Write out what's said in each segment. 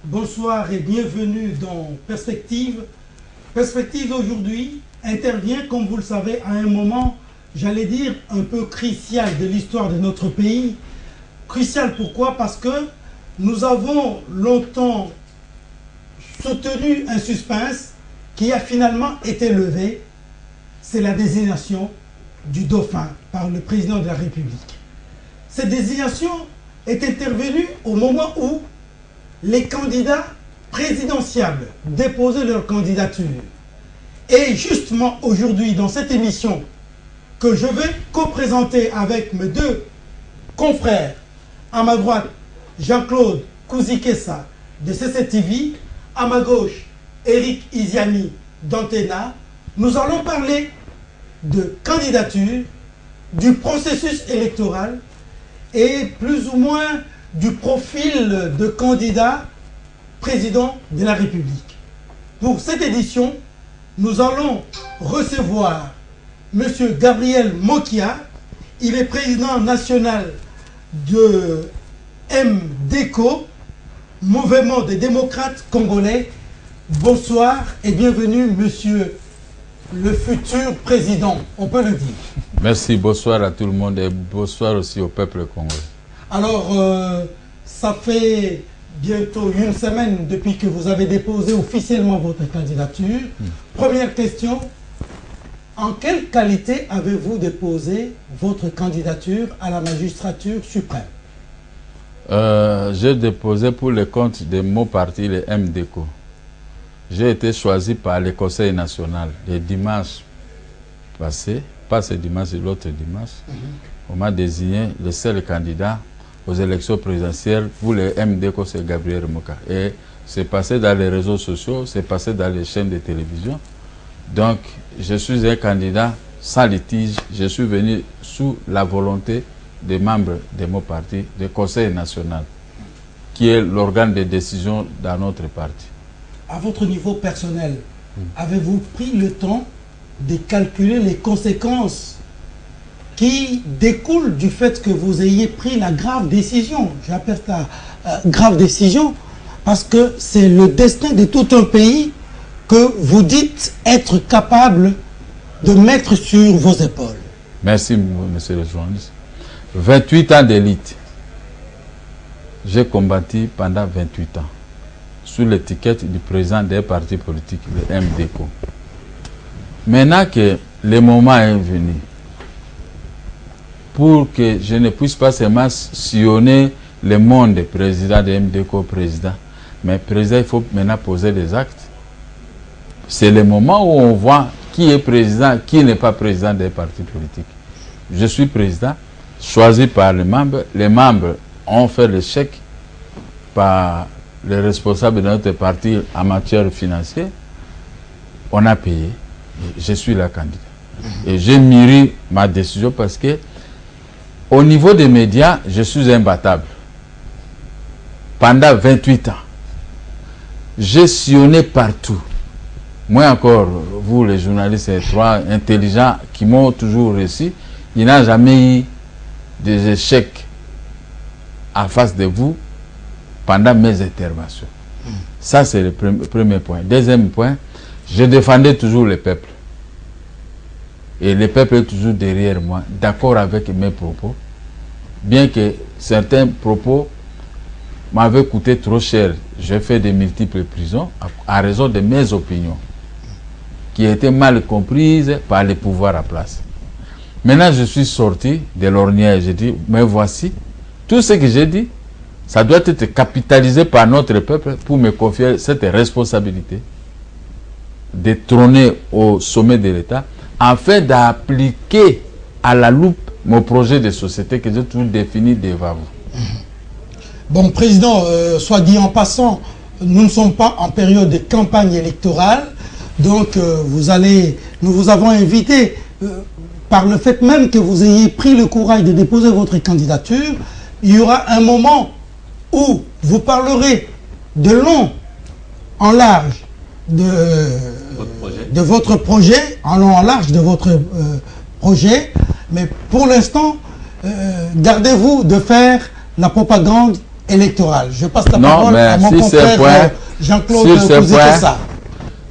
Bonsoir et bienvenue dans Perspective. Perspective aujourd'hui intervient, comme vous le savez, à un moment, j'allais dire, un peu crucial de l'histoire de notre pays. Crucial pourquoi? Parce que nous avons longtemps soutenu un suspense qui a finalement été levé. C'est la désignation du dauphin par le président de la République. Cette désignation est intervenue au moment où les candidats présidentiables déposaient leur candidature. Et justement aujourd'hui, dans cette émission que je vais co-présenter avec mes deux confrères, à ma droite, Jean-Claude Kouzikessa de CCTV, à ma gauche, Eric Iziani d'Antena, nous allons parler de candidature, du processus électoral et plus ou moins du profil de candidat président de la République. Pour cette édition, nous allons recevoir M. Gabriel Mokia. Il est président national de MDECO, Mouvement des démocrates congolais. Bonsoir et bienvenue, monsieur le futur président, on peut le dire. Merci, bonsoir à tout le monde et bonsoir aussi au peuple congolais. Alors, ça fait bientôt une semaine depuis que vous avez déposé officiellement votre candidature. Première question, en quelle qualité avez-vous déposé votre candidature à la magistrature suprême? J'ai déposé pour le compte de mon parti, le MDECO. J'ai été choisi par le Conseil national le dimanche passé, pas ce dimanche, l'autre dimanche. On m'a désigné le seul candidat aux élections présidentielles pour le MDECO, c'est Gabriel Mokia. Et c'est passé dans les réseaux sociaux, c'est passé dans les chaînes de télévision. Donc, je suis un candidat sans litige. Je suis venu sous la volonté des membres de mon parti, du Conseil national, qui est l'organe de décision dans notre parti. À votre niveau personnel, avez-vous pris le temps de calculer les conséquences qui découlent du fait que vous ayez pris la grave décision? J'appelle ça grave décision parce que c'est le destin de tout un pays que vous dites être capable de mettre sur vos épaules. Merci, monsieur le journaliste. 28 ans d'élite. J'ai combattu pendant 28 ans sous l'étiquette du président des partis politiques, le MDECO. Maintenant que le moment est venu, pour que je ne puisse pas seulement sillonner le monde président de MDECO, président, mais président, il faut maintenant poser des actes. C'est le moment où on voit qui est président, qui n'est pas président des partis politiques. Je suis président, choisi par les membres. Les membres ont fait le chèque par les responsables de notre parti en matière financière. On a payé. Je suis la candidate. Et j'ai mûri ma décision parce que au niveau des médias, je suis imbattable. Pendant 28 ans, j'ai sillonné partout. Moi encore, vous les journalistes, les trois intelligents qui m'ont toujours réussi, il n'y a jamais eu des échecs en face de vous pendant mes interventions. Ça, c'est le premier point. Deuxième point, je défendais toujours le peuple. Et le peuple est toujours derrière moi, d'accord avec mes propos. Bien que certains propos m'avaient coûté trop cher, j'ai fait de multiples prisons à raison de mes opinions, qui étaient mal comprises par les pouvoirs à place. Maintenant, je suis sorti de l'ornière et j'ai dit, mais voici, tout ce que j'ai dit, ça doit être capitalisé par notre peuple pour me confier cette responsabilité de trôner au sommet de l'État, afin d'appliquer à la loupe mon projet de société que j'ai toujours défini devant vous. Bon, Président, soit dit en passant, nous ne sommes pas en période de campagne électorale, donc nous vous avons invité par le fait même que vous ayez pris le courage de déposer votre candidature. Il y aura un moment où vous parlerez de long en large de votre projet, en long en large de votre projet, mais pour l'instant, gardez-vous de faire la propagande électorale. Je passe la parole à mon confrère Jean-Claude Kouzekessa.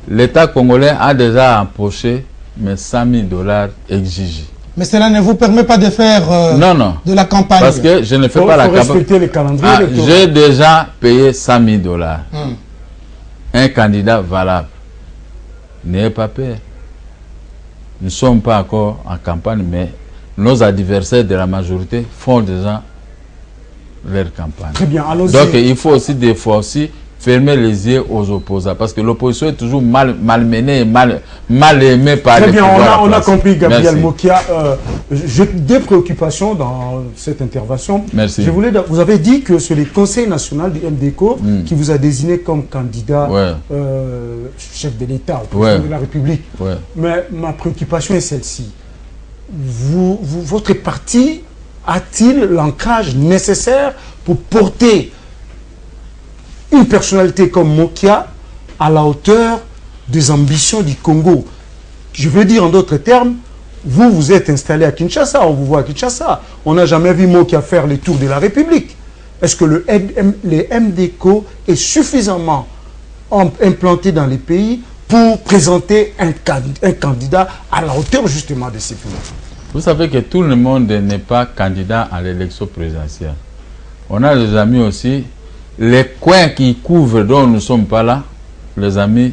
L'État congolais a déjà empoché mes 100 000 $, exigés. Mais cela ne vous permet pas de faire de la campagne. Parce que je ne fais pas la campagne. Les calendriers j'ai déjà payé 100 000 $. Un candidat valable. N'ayez pas peur. Nous ne sommes pas encore en campagne, mais nos adversaires de la majorité font déjà leur campagne. Très bien, allons-y. Donc il faut aussi des fois aussi fermer les yeux aux opposants, parce que l'opposition est toujours malmenée, mal aimée par les pouvoirs. Très bien, on a compris, Gabriel Mokia. J'ai des préoccupations dans cette intervention. Merci. Vous avez dit que c'est le Conseil national du MDECO qui vous a désigné comme candidat chef de l'État, au président de la République. Mais ma préoccupation est celle-ci. Votre parti a-t-il l'ancrage nécessaire pour porter une personnalité comme Mokia à la hauteur des ambitions du Congo? Je veux dire en d'autres termes, vous êtes installé à Kinshasa, on vous voit à Kinshasa. On n'a jamais vu Mokia faire les tours de la République. Est-ce que le MDECO est suffisamment implanté dans les pays pour présenter un candidat à la hauteur justement de ces pays? Vous savez que tout le monde n'est pas candidat à l'élection présidentielle. On a des amis aussi. Les coins qui couvrent dont nous ne sommes pas là, les amis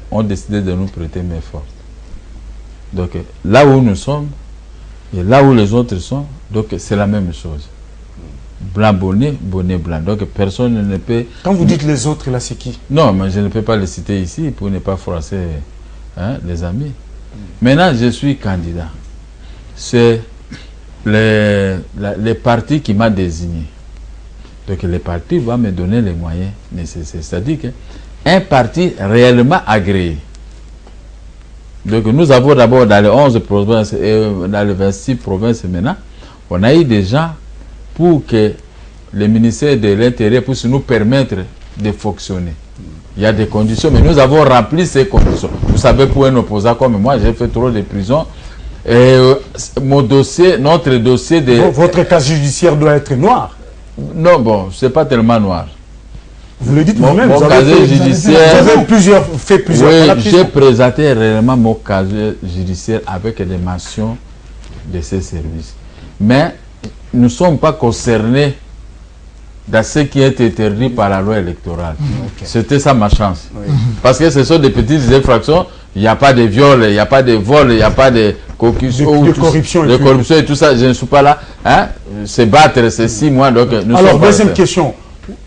ont décidé de nous prêter main forte. Donc là où nous sommes et là où les autres sont, donc c'est la même chose. Blanc bonnet, bonnet blanc. Donc personne ne peut... Quand vous dites les autres, là c'est qui? Non, mais je ne peux pas les citer ici pour ne pas froisser les amis. Maintenant, je suis candidat. C'est les partis qui m'ont désigné. Donc les partis vont me donner les moyens nécessaires. C'est-à-dire qu'un parti réellement agréé. Donc nous avons d'abord dans les 11 provinces et dans les 26 provinces maintenant, on a eu des gens pour que le ministère de l'Intérieur puisse nous permettre de fonctionner. Il y a des conditions, mais nous avons rempli ces conditions. Vous savez, pour un opposant comme moi, j'ai fait trop de prison. Et mon dossier, notre dossier de... Votre cas judiciaire doit être noir. Non, bon, c'est pas tellement noir. Vous le dites vous-même. Mon casier judiciaire... Vous avez fait plusieurs... Oui, j'ai présenté réellement mon casier judiciaire avec des mentions de ces services. Mais nous ne sommes pas concernés dans ce qui est interdit par la loi électorale. C'était ça ma chance. Parce que ce sont des petites infractions. Il n'y a pas de viol, il n'y a pas de vol, il n'y a pas de corruption et tout ça. Je ne suis pas là. Hein? Se battre, c'est 6 mois. Donc nous Alors, deuxième question.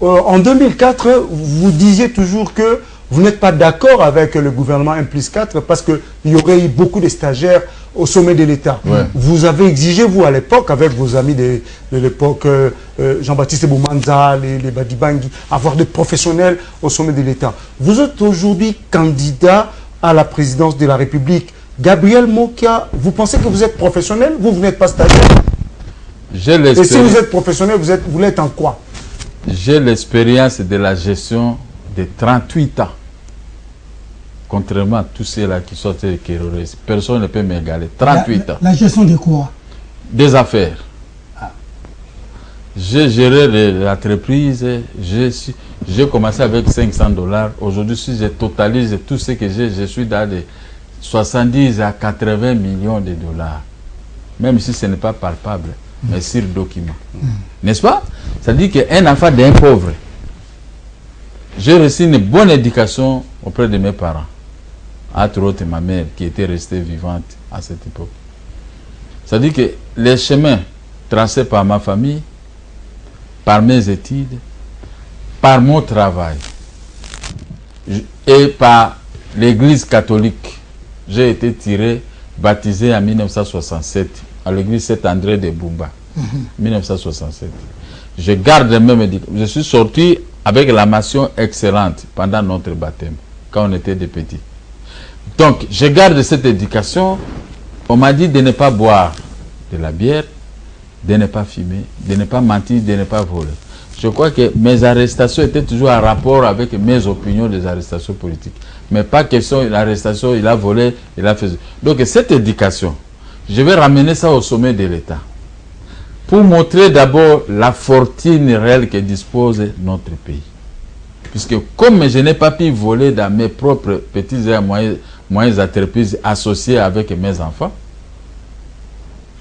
En 2004, vous disiez toujours que vous n'êtes pas d'accord avec le gouvernement 1+4 parce qu'il y aurait eu beaucoup de stagiaires au sommet de l'État. Vous avez exigé, vous, à l'époque, avec vos amis de l'époque, Jean-Baptiste Boumanza, les Badibangi, avoir des professionnels au sommet de l'État. Vous êtes aujourd'hui candidat à la présidence de la République. Gabriel Mokia, vous pensez que vous êtes professionnel? Vous n'êtes pas stagiaire? Et si vous êtes professionnel, vous l'êtes en quoi? J'ai l'expérience de la gestion de 38 ans. Contrairement à tous ceux-là qui sont terroristes. Personne ne peut m'égaler. 38 ans. La gestion de quoi? Des affaires. J'ai géré l'entreprise. J'ai commencé avec 500 $. Aujourd'hui, si je totalise tout ce que j'ai, je suis dans les 70 à 80 millions de dollars. Même si ce n'est pas palpable, mais sur document. N'est-ce pas? Ça dit qu'un enfant d'un pauvre, j'ai reçu une bonne éducation auprès de mes parents. Entre autres, ma mère qui était restée vivante à cette époque. Ça dit que les chemins tracés par ma famille, par mes études, par mon travail et par l'église catholique, j'ai été tiré, baptisé en 1967 à l'église Saint-André de Bumba. 1967. Je garde même, je suis sorti avec la mention excellente pendant notre baptême, quand on était des petits. Donc, je garde cette éducation. On m'a dit de ne pas boire de la bière, de ne pas fumer, de ne pas mentir, de ne pas voler. Je crois que mes arrestations étaient toujours en rapport avec mes opinions des arrestations politiques. Mais pas question l'arrestation, il a volé, il a fait... Donc, cette éducation, je vais ramener ça au sommet de l'État. pour montrer d'abord la fortune réelle que dispose notre pays. Puisque comme je n'ai pas pu voler dans mes propres petits et moyennes entreprises associées avec mes enfants,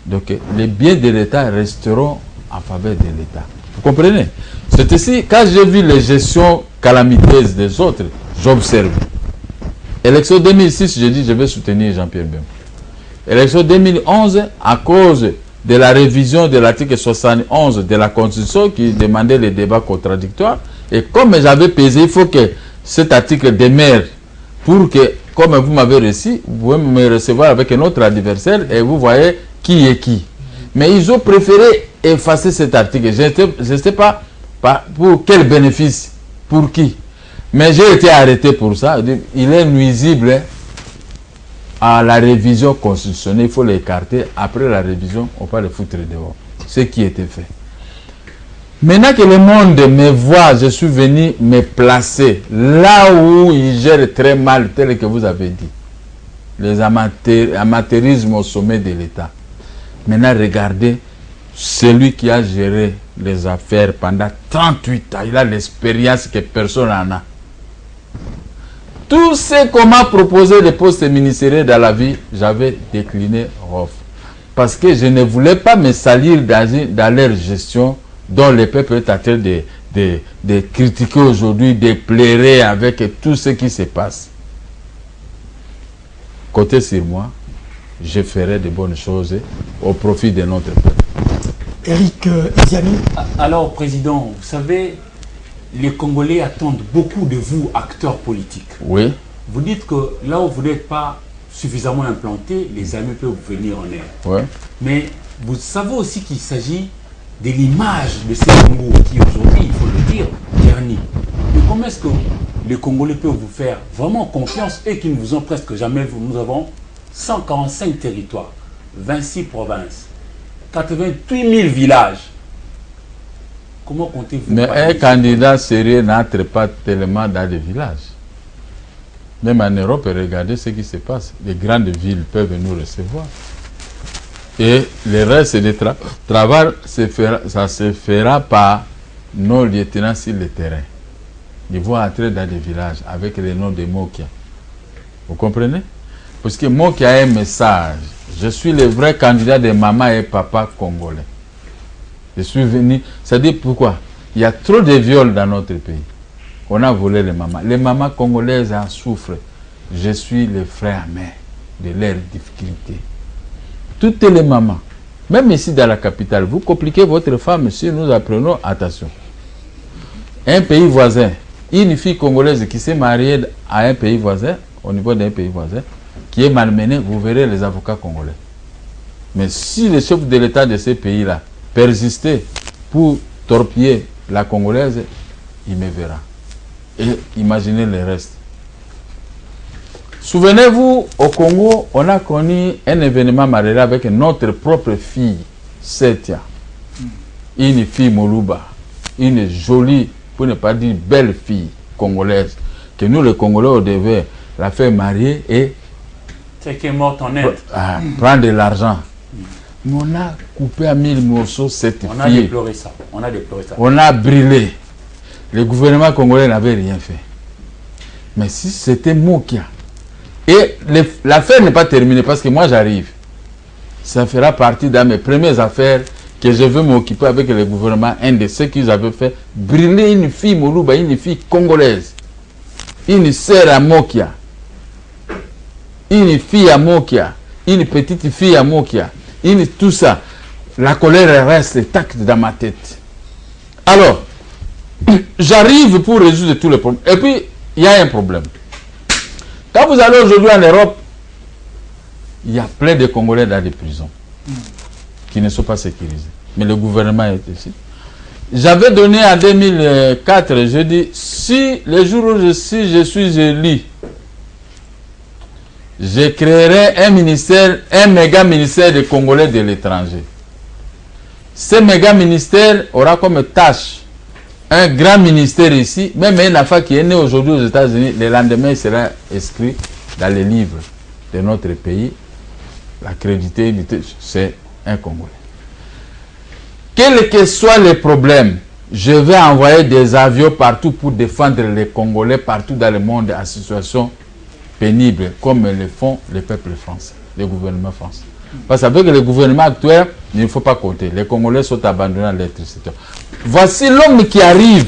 donc les biens de l'État resteront en faveur de l'État. Vous comprenez? C'est ici, quand j'ai vu les gestions calamiteuses des autres, j'observe. Élection 2006, j'ai dit je vais soutenir Jean-Pierre Bemba. Élection 2011, à cause de la révision de l'article 71 de la Constitution qui demandait les débats contradictoires, et comme j'avais pesé, il faut que cet article demeure pour que, comme vous m'avez reçu, vous pouvez me recevoir avec un autre adversaire et vous voyez qui est qui. Mais ils ont préféré effacer cet article. Je ne sais pas pour quel bénéfice, pour qui. Mais j'ai été arrêté pour ça. Il est nuisible à la révision constitutionnelle. Il faut l'écarter. Après la révision, on va le foutre dehors. Ce qui était fait. Maintenant que le monde me voit, je suis venu me placer là où il gère très mal, tel que vous avez dit. Les amateurismes au sommet de l'État. Maintenant, regardez celui qui a géré les affaires pendant 38 ans. Il a l'expérience que personne n'en a. Tout ce qu'on m'a proposé de postes ministériels dans la vie, j'avais décliné off. Parce que je ne voulais pas me salir dans leur gestion dont le peuple est en train de critiquer aujourd'hui, de pleurer avec tout ce qui se passe. Côté sur moi, je ferai de bonnes choses au profit de notre peuple. Eric Iziani. Alors, Président, vous savez, les Congolais attendent beaucoup de vous, acteurs politiques. Oui. Vous dites que là où vous n'êtes pas suffisamment implanté, les amis peuvent venir en aide. Oui. Mais vous savez aussi qu'il s'agit de l'image de ces Congos qui aujourd'hui, il faut le dire, terni. Mais comment est-ce que les Congolais peuvent vous faire vraiment confiance et qu'ils ne vous ont presque jamais vu? Nous avons 145 territoires, 26 provinces, 88 000 villages. Comment comptez-vous? Mais un candidat sérieux n'entre pas tellement dans les villages. Même en Europe, regardez ce qui se passe. Les grandes villes peuvent nous recevoir. Et le reste du travail, ça se fera par nos lieutenants sur le terrain. Ils vont entrer dans des villages avec le nom de Mokia. Vous comprenez? Parce que Mokia a un message. Je suis le vrai candidat de maman et papa congolais. Je suis venu. C'est-à-dire pourquoi? Il y a trop de viols dans notre pays. On a volé les mamans. Les mamans congolaises en souffrent. Je suis le frère mère de leurs difficultés. Toutes les mamans, même ici dans la capitale, vous compliquez votre femme si nous apprenons attention. Un pays voisin, une fille congolaise qui s'est mariée à un pays voisin, au niveau d'un pays voisin, qui est malmenée, vous verrez les avocats congolais. Mais si le chef de l'État de ces pays-là persistait pour torpiller la congolaise, il me verra. Et imaginez le reste. Souvenez-vous, au Congo, on a connu un événement marié avec notre propre fille, Setia. Une fille Moluba, une jolie, pour ne pas dire belle fille congolaise, que nous les Congolais, on devait la faire marier et c'est qui est morte en Inde. Prendre de l'argent. Mais on a coupé à 1000 morceaux cette fille. On a déploré ça. On a déploré ça. On a brûlé. Le gouvernement congolais n'avait rien fait. Mais si c'était Mokia, et l'affaire n'est pas terminée parce que moi j'arrive. Ça fera partie de mes premières affaires que je veux m'occuper avec le gouvernement. Un de ceux qu'ils avaient fait, brûler une fille Moluba, une fille congolaise, une sœur à Mokia, une fille à Mokia, une petite fille à Mokia, tout ça. La colère reste tacte dans ma tête. Alors, j'arrive pour résoudre tous les problèmes. Et puis, il y a un problème. Quand vous allez aujourd'hui en Europe, il y a plein de Congolais dans des prisons qui ne sont pas sécurisés. Mais le gouvernement est ici. J'avais donné en 2004, je dis, si le jour où je suis élu, je créerai un ministère, un méga ministère des Congolais de l'étranger. Ce méga ministère aura comme tâche un grand ministère ici, même un affaire qui est né aujourd'hui aux États-Unis, le lendemain il sera inscrit dans les livres de notre pays. La crédibilité, c'est un Congolais. quels que soient les problèmes, je vais envoyer des avions partout pour défendre les Congolais partout dans le monde en situation pénible, comme le font les peuples français, les gouvernements français. Parce qu'avec le gouvernement actuel, il ne faut pas compter. Les Congolais sont abandonnés à l'électricité. Voici l'homme qui arrive.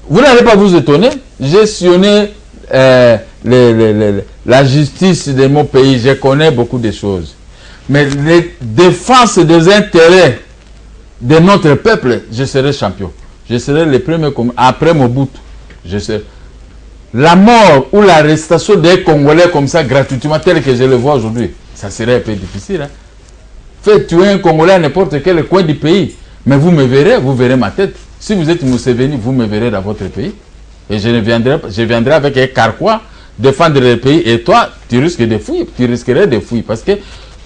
Vous n'allez pas vous étonner. Gestionner la justice de mon pays, je connais beaucoup de choses. Mais les défenses des intérêts de notre peuple, je serai champion. Je serai le premier, après Mobutu. Je serai. La mort ou l'arrestation des Congolais comme ça, gratuitement, tel que je le vois aujourd'hui, ça serait un peu difficile. Hein? Faites tuer un Congolais à n'importe quel coin du pays. Mais vous me verrez, vous verrez ma tête. Si vous êtes Museveni, vous me verrez dans votre pays. Et je viendrai avec un carquois défendre le pays. Et toi, tu risques de fuir. Tu risquerais de fuir. Parce que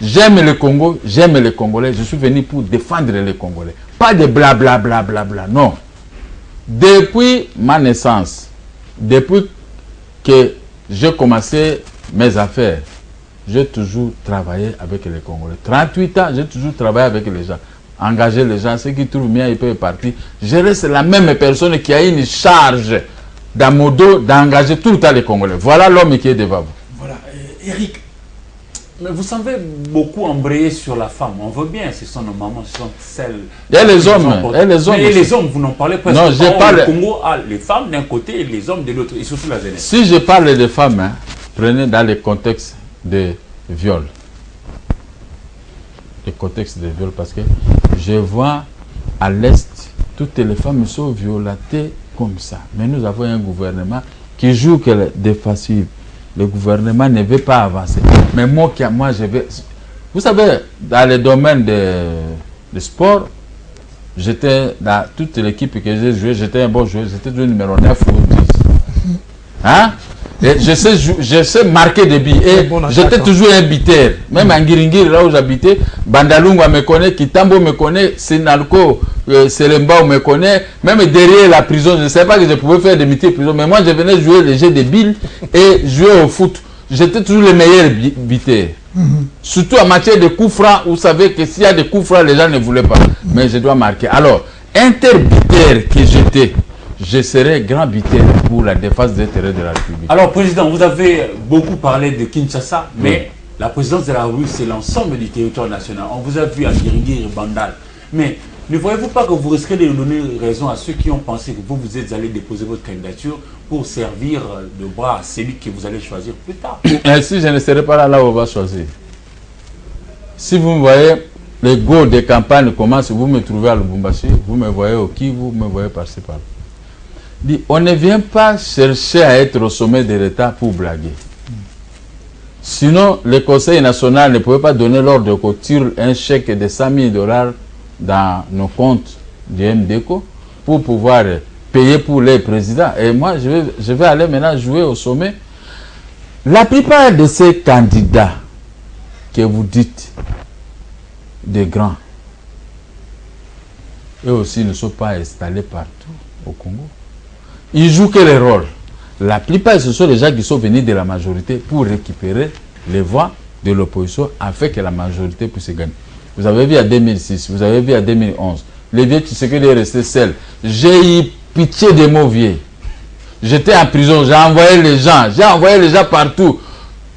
j'aime le Congo, j'aime les Congolais. Je suis venu pour défendre les Congolais. Pas de blablabla, bla, bla, bla, non. Depuis ma naissance, depuis que j'ai commencé mes affaires, j'ai toujours travaillé avec les Congolais. 38 ans, j'ai toujours travaillé avec les gens. Engager les gens, ceux qui trouvent bien, ils peuvent partir. Je reste la même personne qui a une charge dans mon dos d'engager tout le temps les Congolais. Voilà l'homme qui est devant vous. Voilà, Eric. Mais vous semblez beaucoup embrayer sur la femme. On veut bien, ce sont nos mamans, ce sont celles... Il y a les hommes. Mais les hommes, vous n'en parlez pas. Non, je parle... Le Congo a les femmes d'un côté et les hommes de l'autre, et surtout la jeunesse. Si je parle de femmes, hein, prenez dans le contexte de viol. Le contexte de viol, parce que je vois à l'Est, toutes les femmes sont violentées comme ça. Mais nous avons un gouvernement qui joue des faciles. Le gouvernement ne veut pas avancer. Mais moi, je vais... Vous savez, dans le domaine de sport, j'étais dans toute l'équipe que j'ai joué, j'étais un bon joueur, j'étais du numéro 9 ou 10. Hein? Et je sais marquer des buts. Et j'étais toujours un buteur. Même en Ngiringiri, là où j'habitais, Bandalungwa me connaît, Kitambo me connaît, Senalco, Selemba me connaît. Même derrière la prison, je ne savais pas que je pouvais faire des métiers de prison. Mais moi, je venais jouer les jeux de billes et jouer au foot. J'étais toujours le meilleur buteur. Surtout en matière de coups francs, vous savez que s'il y a des coups francs, les gens ne voulaient pas. Mais je dois marquer. Alors, interbuteur que j'étais, je serai grand buteur pour la défense des intérêts de la République. Alors, Président, vous avez beaucoup parlé de Kinshasa, mais la présidence de la République, c'est l'ensemble du territoire national. On vous a vu à Ngiringiri et Bandal. Mais ne voyez-vous pas que vous risquez de donner raison à ceux qui ont pensé que vous êtes allé déposer votre candidature pour servir de bras à celui que vous allez choisir plus tard? Ainsi, je ne serai pas là où on va choisir. Si vous me voyez, les go de campagne commencent, vous me trouvez à Lubumbashi, vous me voyez au Kivu, vous me voyez par-ci par-là. On ne vient pas chercher à être au sommet de l'État pour blaguer. Sinon, le Conseil national ne pouvait pas donner l'ordre qu'on tire un chèque de 100 000 $ dans nos comptes du MDECO pour pouvoir payer pour les présidents. Et moi, je vais aller maintenant jouer au sommet. La plupart de ces candidats que vous dites des grands, eux aussi ne sont pas installés partout au Congo. Ils jouent quel rôle? La plupart, ce sont les gens qui sont venus de la majorité pour récupérer les voix de l'opposition afin que la majorité puisse gagner. Vous avez vu en 2006, vous avez vu en 2011, les vieux Tshisekedi est resté seul. J'ai eu pitié de mon vieux. J'étais en prison, j'ai envoyé les gens partout.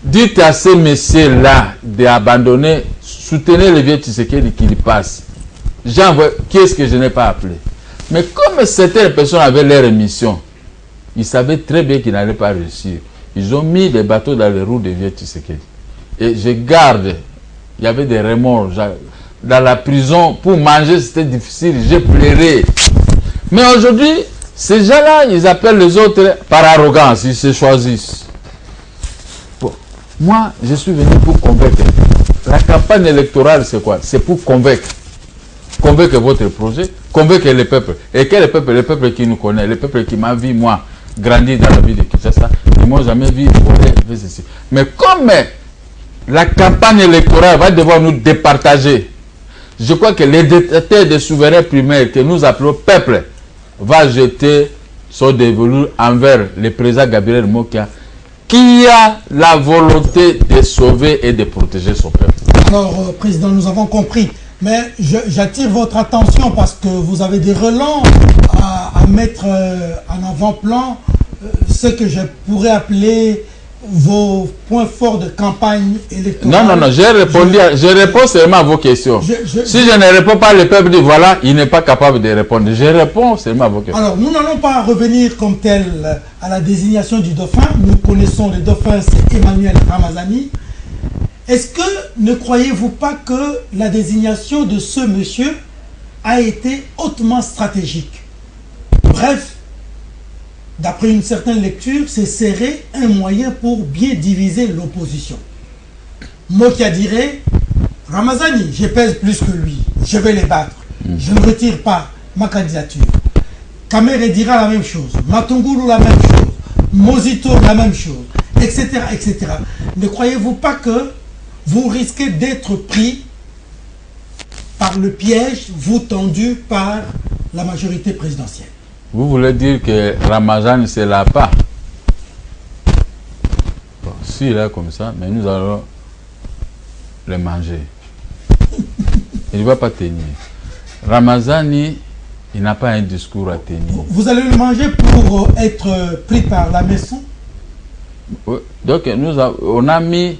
Dites à ces messieurs-là d'abandonner, soutenez les vieux Tshisekedi qui passent. J'ai envoyé, qu'est-ce que je n'ai pas appelé? Mais comme certaines personnes avaient leur mission, ils savaient très bien qu'ils n'allaient pas réussir. Ils ont mis des bateaux dans les roues des vieux Tshisekedi. Et je garde, il y avait des remords. Dans la prison, pour manger, c'était difficile. J'ai pleuré. Mais aujourd'hui, ces gens-là, ils appellent les autres par arrogance. Ils se choisissent. Bon. Moi, je suis venu pour convaincre. La campagne électorale, c'est quoi? C'est pour convaincre. Convaincre votre projet, convaincre le peuple. Et quel peuple? Le peuple qui nous connaît, le peuple qui m'a vu, moi, grandir dans la ville de Kinshasa. Ils m'ont jamais vu voler. Mais comme la campagne électorale va devoir nous départager, je crois que les détenteurs des souverains primaires que nous appelons peuple va jeter son dévolu envers le président Gabriel Mokia qui a la volonté de sauver et de protéger son peuple. Alors, Président, nous avons compris Mais j'attire votre attention parce que vous avez des relents à mettre en avant-plan ce que je pourrais appeler vos points forts de campagne électorale. Non, je réponds seulement à vos questions. Si je ne réponds pas, le peuple dit voilà, il n'est pas capable de répondre. Je réponds seulement à vos questions. Alors, nous n'allons pas revenir comme tel à la désignation du dauphin. Nous connaissons le dauphin, c'est Emmanuel Ramazani. Est-ce que ne croyez-vous pas que la désignation de ce monsieur a été hautement stratégique? Bref, d'après une certaine lecture, c'est serrer un moyen pour bien diviser l'opposition. Mokia dirait, Ramazani, je pèse plus que lui, je vais les battre, je ne retire pas ma candidature. Kamere dira la même chose, Matungulu la même chose, Mozito la même chose, etc. etc. Ne croyez-vous pas que vous risquez d'être pris par le piège, vous tendu par la majorité présidentielle? Vous voulez dire que Ramazani c'est là pas? Bon, si il est comme ça, mais nous allons le manger. Il ne va pas tenir. Ramazani, il n'a pas un discours à tenir. Vous allez le manger pour être pris par la maison? Oui. Donc on a mis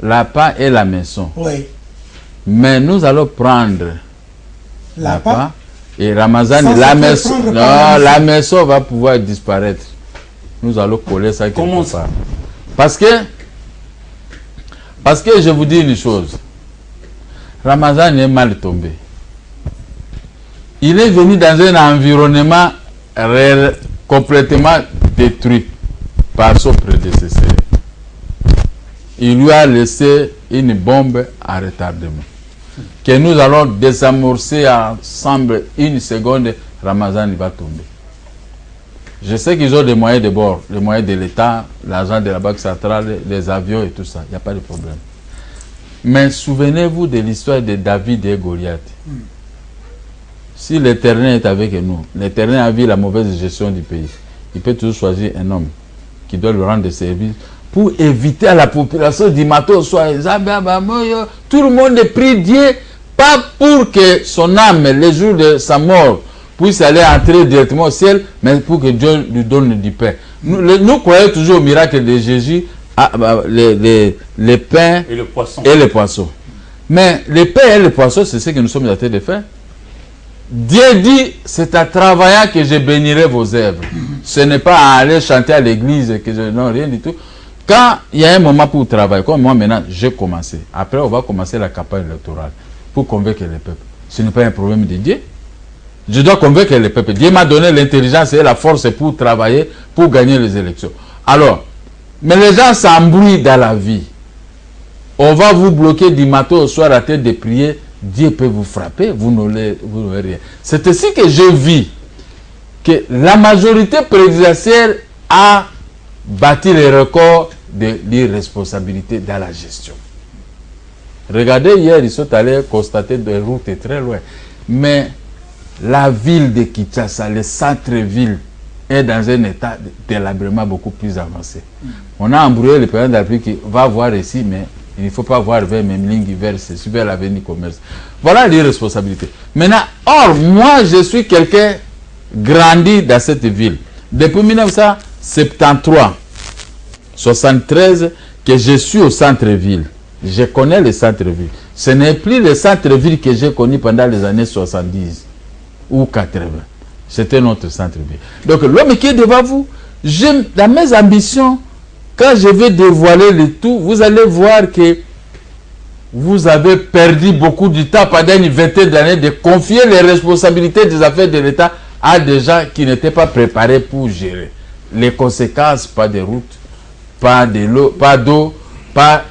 l'appât et la maison. Oui. Mais nous allons prendre l'appât et Ramazani, la maison va pouvoir disparaître. Nous allons coller ça quelque part. Parce que je vous dis une chose. Ramazani est mal tombé. Il est venu dans un environnement complètement détruit par son prédécesseur. Il lui a laissé une bombe à retardement. Que nous allons désamorcer ensemble une seconde, Ramazani va tomber. Je sais qu'ils ont des moyens de bord, les moyens de l'État, l'argent de la Banque centrale, les avions et tout ça, il n'y a pas de problème. Mais souvenez-vous de l'histoire de David et Goliath. Si l'Éternel est avec nous, l'Éternel a vu la mauvaise gestion du pays, il peut toujours choisir un homme qui doit lui rendre des services pour éviter à la population du matin au soir. Tout le monde prie Dieu, pas pour que son âme, le jour de sa mort, puisse aller entrer directement au ciel, mais pour que Dieu lui donne du pain. Nous croyons toujours au miracle de Jésus, les pains et les poissons. Mais les pains et les poissons, c'est ce que nous sommes en train de faire. Dieu dit, c'est en travaillant que je bénirai vos œuvres. Ce n'est pas à aller chanter à l'église que je... Non, rien du tout. Quand il y a un moment pour travailler, comme moi maintenant, j'ai commencé. Après, on va commencer la campagne électorale pour convaincre les peuples. Ce n'est pas un problème de Dieu. Je dois convaincre les peuples. Dieu m'a donné l'intelligence et la force pour travailler, pour gagner les élections. Alors, mais les gens s'embrouillent dans la vie. On va vous bloquer du matin au soir à tête de prier. Dieu peut vous frapper, vous n'aurez rien. C'est ainsi que je vis que la majorité présidentielle a bâti les records de l'irresponsabilité dans la gestion. Regardez, hier, ils sont allés constater des routes très loin. Mais la ville de Kinshasa, le centre-ville, est dans un état de délabrement beaucoup plus avancé. On a embrouillé le président de la République qui va voir ici, mais il ne faut pas voir vers même ligne, vers l'avenir commerce. Voilà l'irresponsabilité. Maintenant, or, moi, je suis quelqu'un grandi dans cette ville. Depuis 1973, 73, que je suis au centre-ville. Je connais le centre-ville. Ce n'est plus le centre-ville que j'ai connu pendant les années 70 ou 80. C'était notre centre-ville. Donc, l'homme qui est devant vous, dans mes ambitions, quand je vais dévoiler le tout, vous allez voir que vous avez perdu beaucoup de temps pendant une vingtaine d'années de confier les responsabilités des affaires de l'État à des gens qui n'étaient pas préparés pour gérer. Les conséquences, pas de route, pas de l'eau, pas d'eau, pas...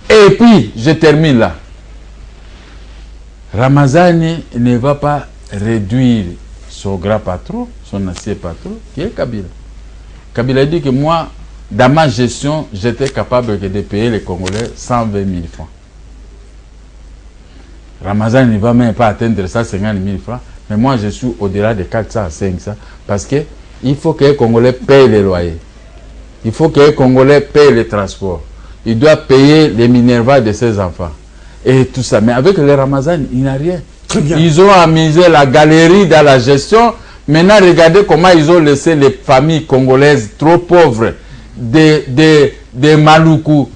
Et puis, je termine là. Ramazani ne va pas réduire son grand patron, son ancien patron, qui est Kabila. Kabila dit que moi, dans ma gestion, j'étais capable de payer les Congolais 120 000 francs. Ramazani ne va même pas atteindre 150 000 francs, mais moi je suis au-delà de 400 à 500, parce qu'il faut que les Congolais payent les loyers. Il faut que les Congolais payent les transports. Il doit payer les minervas de ses enfants. et tout ça. Mais avec les Ramazan, il n'y a rien. Très bien. Ils ont amusé la galerie dans la gestion. Maintenant, regardez comment ils ont laissé les familles congolaises trop pauvres, des Maluku,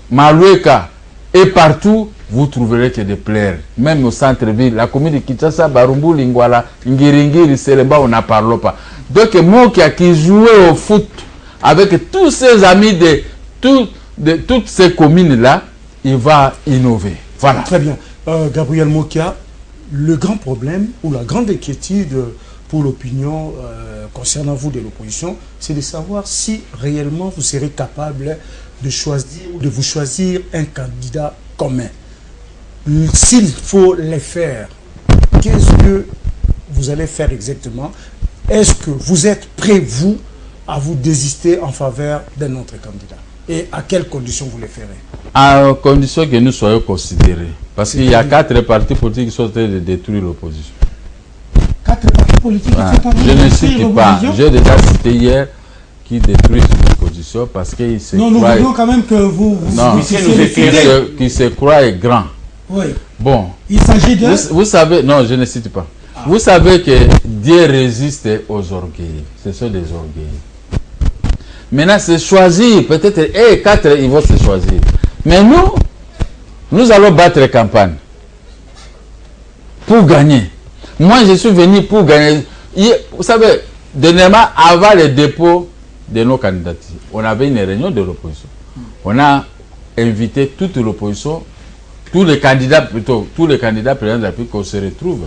Malueka, et partout, vous trouverez que des plaies. Même au centre-ville, la commune de Kinshasa, Barumbu, Lingwala, Ngiringiri, Selemba, on n'en parle pas. Donc, moi qui jouait au foot avec tous ses amis de toutes ces communes-là, il va innover. Voilà. Très bien. Gabriel Mokia, le grand problème ou la grande inquiétude pour l'opinion concernant vous de l'opposition, c'est de savoir si réellement vous serez capable de choisir ou de vous choisir un candidat commun. S'il faut les faire, qu'est-ce que vous allez faire exactement? Est-ce que vous êtes prêt, vous, à vous désister en faveur d'un autre candidat? Et à quelles conditions vous le ferez? À condition que nous soyons considérés. Parce qu'il y a 4 partis politiques qui sont en train de détruire l'opposition. 4 partis politiques qui sont en train de Je ne détruire cite pas. l'opposition? J'ai déjà cité hier qui détruisent l'opposition parce qu'ils se Non, nous croient... voulons quand même que vous qui se croient grands. Oui. Bon. Il s'agit de... Vous savez... Non, je ne cite pas. Vous savez que Dieu résiste aux orgueils. Ce sont des orgueils. Maintenant, c'est choisir. Peut-être, 4, ils vont se choisir. Mais nous allons battre campagne. Pour gagner. Moi, je suis venu pour gagner. Vous savez, dernièrement, avant le dépôt de nos candidatures, on avait une réunion de l'opposition. On a invité toute l'opposition, tous les candidats présidents de la République qu'on se retrouve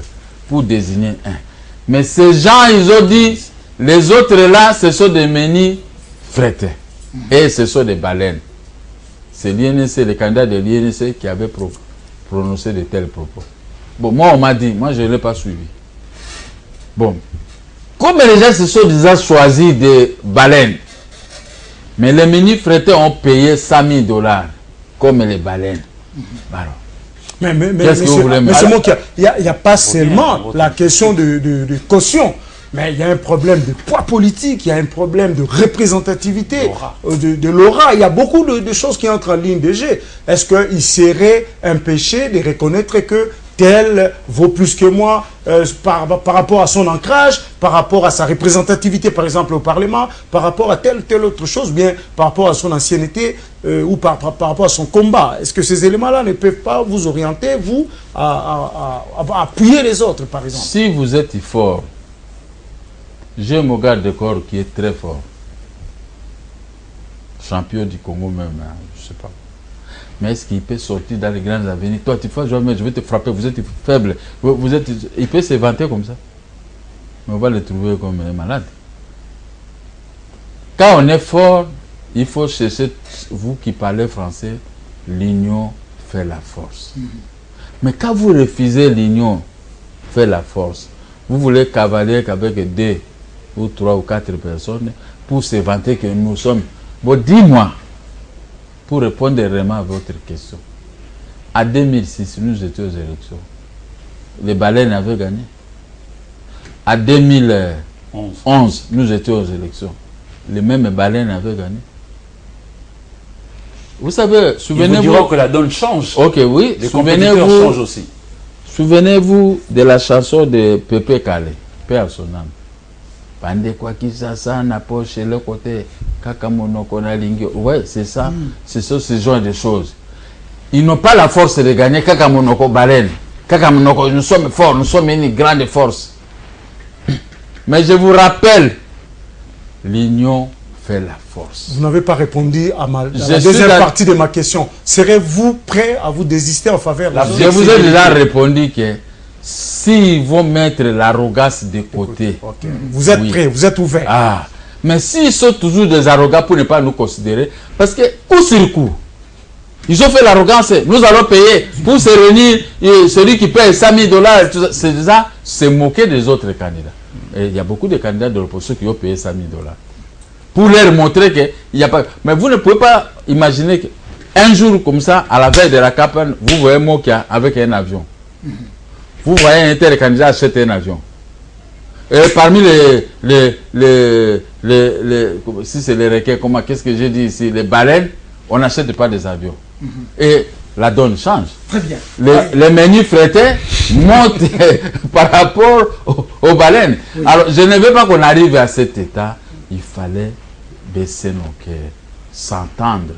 pour désigner un. Mais ces gens, ils ont dit, les autres là, ce sont des menus frétés. Et ce sont des baleines. C'est l'INC, les candidats de l'INC qui avaient prononcé de tels propos. Bon, moi, on m'a dit, moi, je ne l'ai pas suivi. Bon, comme les gens se sont déjà choisis des baleines, mais les menus frétés ont payé $100 000 comme les baleines. Alors, qu'est-ce que vous voulez me dire? Il n'y a pas seulement la question de caution, mais il y a un problème de poids politique, il y a un problème de représentativité, de l'aura. Il y a beaucoup de choses qui entrent en ligne de jeu. Est-ce qu'il serait un péché de reconnaître que tel vaut plus que moi par rapport à son ancrage, par rapport à sa représentativité, par exemple, au Parlement, par rapport à telle autre chose, bien par rapport à son ancienneté ou par rapport à son combat? Est-ce que ces éléments-là ne peuvent pas vous orienter, vous, à appuyer les autres, par exemple? Si vous êtes fort, j'ai mon garde de corps qui est très fort. Champion du Congo même, hein, je ne sais pas. Mais est-ce qu'il peut sortir dans les grandes avenirs? Toi, tu fais, je vais te frapper, vous êtes faible. Il peut s'éventer comme ça. Mais on va le trouver comme un malade. Quand on est fort, il faut chercher, vous qui parlez français, l'union fait la force. Mais quand vous refusez l'union fait la force, vous voulez cavaler qu'avec 2 ou 3 ou 4 personnes pour se vanter que nous sommes... Bon, dis-moi, pour répondre vraiment à votre question, en 2006, nous étions aux élections. Les baleines avaient gagné. En 2011, nous étions aux élections. Les mêmes baleines avaient gagné. Vous savez, souvenez-vous... Vous que la donne change. Ok, oui. Les compétiteurs changent aussi. Souvenez-vous de la chanson de Pépé Calais, Père à son âme. Pande quoi qui ça n'a pas chez le côté kakamonoko na lingio. Ouais, c'est ça. C'est ce genre de choses. Ils n'ont pas la force de gagner kakamonoko baleine. Kakamonoko, nous sommes forts, nous sommes une grande force. Mais je vous rappelle, l'union fait la force. Vous n'avez pas répondu à la deuxième partie de ma question. Serez-vous prêt à vous désister en faveur de la Je vous ai déjà répondu que s'ils vont mettre l'arrogance de côté... Okay. Vous êtes prêt, vous êtes ouvert. Ah, mais s'ils sont toujours des arrogants pour ne pas nous considérer, parce que, coup sur coup, ils ont fait l'arrogance, nous allons payer pour se réunir, celui qui paye $100 000, c'est déjà se moquer des autres candidats. Et il y a beaucoup de candidats de l'opposition qui ont payé $100 000. Pour leur montrer qu'il n'y a pas... Mais vous ne pouvez pas imaginer qu'un jour comme ça, à la veille de la campagne, vous voyez Mokia avec un avion. Vous voyez un tel candidat acheter un avion. Et parmi si c'est les requins, qu'est-ce que j'ai dit ici? Les baleines, on n'achète pas des avions. Et la donne change. Très bien. Les menus frétés montent par rapport aux baleines. Oui. Alors, je ne veux pas qu'on arrive à cet état. Il fallait baisser nos cœurs, s'entendre.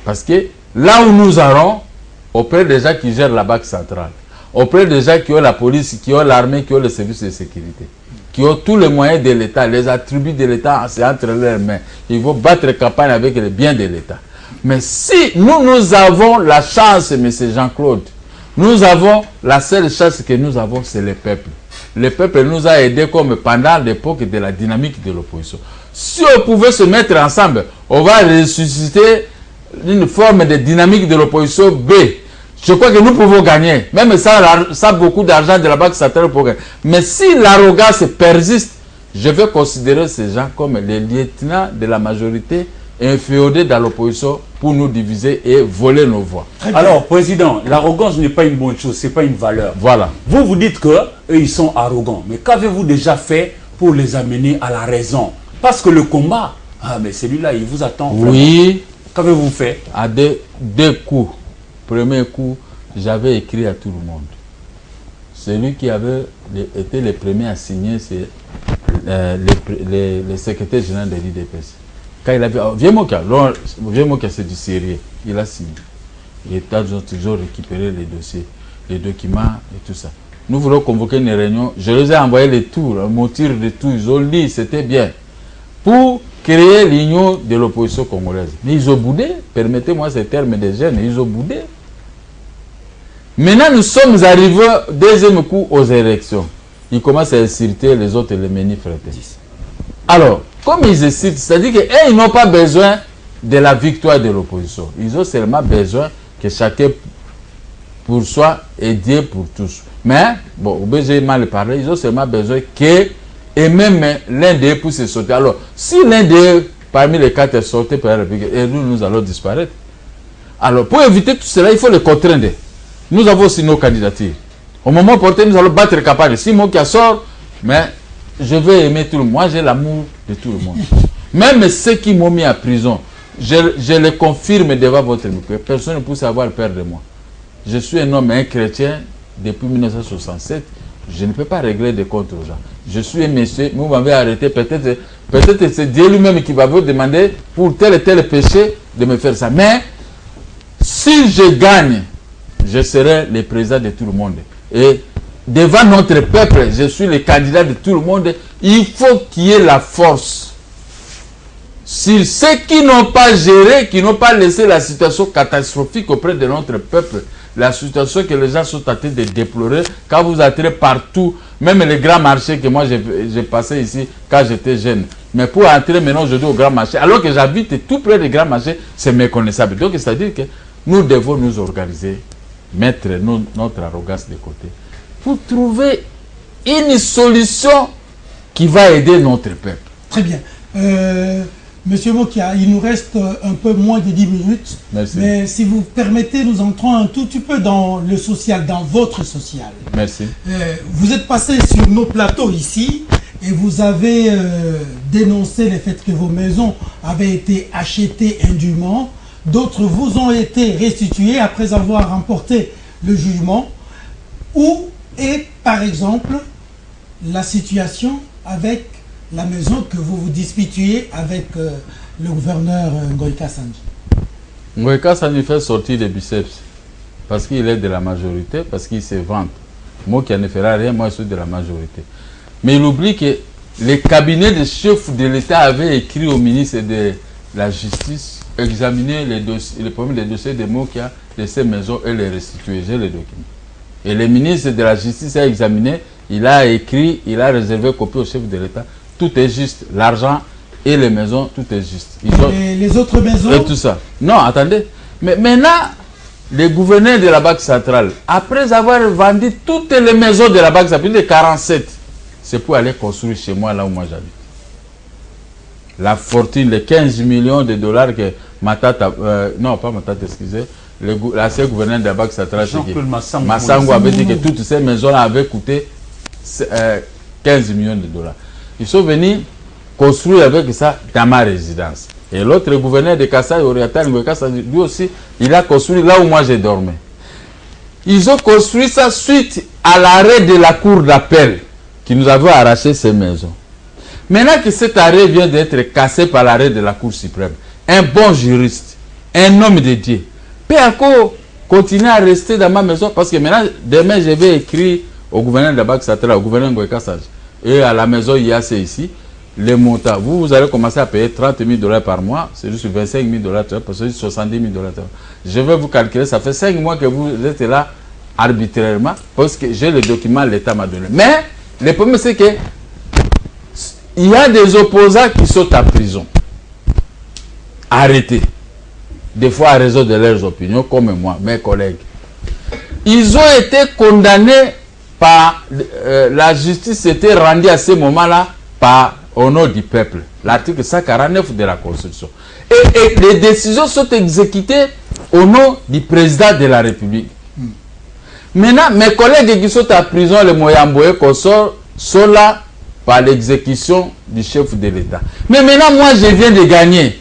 Parce que là où nous allons, auprès des gens qui gèrent la banque centrale, auprès des gens qui ont la police, qui ont l'armée, qui ont le service de sécurité, qui ont tous les moyens de l'État, les attributs de l'État, c'est entre leurs mains. Ils vont battre campagne avec les biens de l'État. Mais si nous avons la chance, M. Jean-Claude, nous avons la seule chance que nous avons, c'est le peuple. Le peuple nous a aidés comme pendant l'époque de la dynamique de l'opposition. Si on pouvait se mettre ensemble, on va ressusciter une forme de dynamique de l'opposition B. Je crois que nous pouvons gagner. Même ça beaucoup d'argent de la banque centrale pour gagner. Mais si l'arrogance persiste, je vais considérer ces gens comme les lieutenants de la majorité inféodés dans l'opposition pour nous diviser et voler nos voix. Alors, Président, l'arrogance n'est pas une bonne chose, ce n'est pas une valeur. Voilà. Vous dites qu'eux, ils sont arrogants. Mais qu'avez-vous déjà fait pour les amener à la raison? Parce que le combat, mais celui-là, il vous attend. Oui. Qu'avez-vous fait? À deux coups. Premier coup, j'avais écrit à tout le monde. Celui qui avait été le premier à signer, c'est le secrétaire général de l'IDPS. Quand il avait... Vieux Moka, c'est du sérieux. Il a signé. Les États ont toujours récupéré les dossiers, les documents et tout ça. Nous voulons convoquer une réunion. Je les ai envoyé les tours, mon tir de tout. Ils ont dit, c'était bien. Pour créer l'union de l'opposition congolaise. Mais ils ont boudé. Permettez-moi ces termes des jeunes. Ils ont boudé. Maintenant, nous sommes arrivés, deuxième coup, aux élections. Ils commencent à insulter les autres, les menus frétés. Alors, comme ils insultent, c'est-à-dire qu'ils n'ont pas besoin de la victoire de l'opposition. Ils ont seulement besoin que chacun pour soi et Dieu pour tous. Mais, bon, j'ai mal parlé, ils ont seulement besoin que, et même l'un d'eux puisse se sauter. Alors, si l'un d'eux, parmi les quatre, est sauté par la République, et nous allons disparaître. Alors, pour éviter tout cela, il faut les contraindre. Nous avons aussi nos candidatures. Au moment opportun, nous allons battre campagne. Si moi qui sort, mais je vais aimer tout le monde. Moi, j'ai l'amour de tout le monde. Même ceux qui m'ont mis en prison, je le confirme devant votre micro. Personne ne peut avoir peur de moi. Je suis un homme, un chrétien, depuis 1967. Je ne peux pas régler des comptes aux gens. Je suis un monsieur, vous m'avez arrêté, peut-être c'est Dieu lui-même qui va vous demander pour tel et tel péché de me faire ça. Mais si je gagne, je serai le président de tout le monde. Et devant notre peuple, je suis le candidat de tout le monde. Il faut qu'il y ait la force. Si ceux qui n'ont pas géré, qui n'ont pas laissé la situation catastrophique auprès de notre peuple, la situation que les gens sont en train de déplorer, quand vous entrez partout, même les grands marchés que moi j'ai passé ici quand j'étais jeune. Mais pour entrer maintenant, je dois au grand marché. Alors que j'habite tout près des grands marchés, c'est méconnaissable. Donc, c'est-à-dire que nous devons nous organiser, mettre notre arrogance de côté, pour trouver une solution qui va aider notre peuple. Très bien. Monsieur Mokia, il nous reste un peu moins de 10 minutes. Merci. Mais si vous permettez, nous entrons un tout petit peu dans le social, dans votre social. Merci. Vous êtes passé sur nos plateaux ici et vous avez dénoncé le fait que vos maisons avaient été achetées indûment. D'autres vous ont été restituées après avoir remporté le jugement. Où est, par exemple, la situation avec la maison que vous vous disputez avec le gouverneur Ngoïka Sandji? Ngoïka Sandji fait sortir des biceps parce qu'il est de la majorité, parce qu'il se vante. Moi qui ne ferai rien, moi je suis de la majorité. Mais il oublie que les cabinets de chefs de l'État avaient écrit au ministre de la Justice, examiner les dossiers de Mokia de ces maisons et les restituer. J'ai les documents. Et le ministre de la Justice a examiné, il a écrit, il a réservé copie au chef de l'État. Tout est juste. L'argent et les maisons, tout est juste. Et les autres maisons? Et tout ça. Non, attendez. Mais maintenant, les gouverneurs de la Banque centrale, après avoir vendu toutes les maisons de la Banque centrale, plus de 47, c'est pour aller construire chez moi, là où moi j'habite. La fortune, les 15 millions de dollars que Matata, non pas Matata, excusez, l'ancien gouverneur de la Banque centrale, Massango avait dit que toutes ces maisons-là avaient coûté 15 millions de dollars. Ils sont venus construire avec ça dans ma résidence. Et l'autre gouverneur de Kassai Oriental, lui aussi, il a construit là où moi j'ai dormi. Ils ont construit ça suite à l'arrêt de la cour d'appel qui nous avait arraché ces maisons. Maintenant que cet arrêt vient d'être cassé par l'arrêt de la cour suprême, un bon juriste, un homme de Dieu, peut encore continuer à rester dans ma maison parce que maintenant, demain, je vais écrire au gouverneur de Bak Satara, au gouverneur Ngoïka Sage, et à la maison IAC ici, les montants. Vous allez commencer à payer 30 000 $ par mois, c'est juste 25 000 $, parce que c'est 70 000 $. Je vais vous calculer, ça fait 5 mois que vous êtes là arbitrairement, parce que j'ai le document, l'État m'a donné. Mais le problème, c'est que il y a des opposants qui sont en prison, arrêtés, des fois à raison de leurs opinions, comme moi, mes collègues. Ils ont été condamnés par la justice, était rendue à ce moment-là par au nom du peuple, l'article 149 de la Constitution. Et les décisions sont exécutées au nom du président de la République. Maintenant, mes collègues qui sont en prison, les Moyamboé, sont là par l'exécution du chef de l'État. Mais maintenant, moi, je viens de gagner.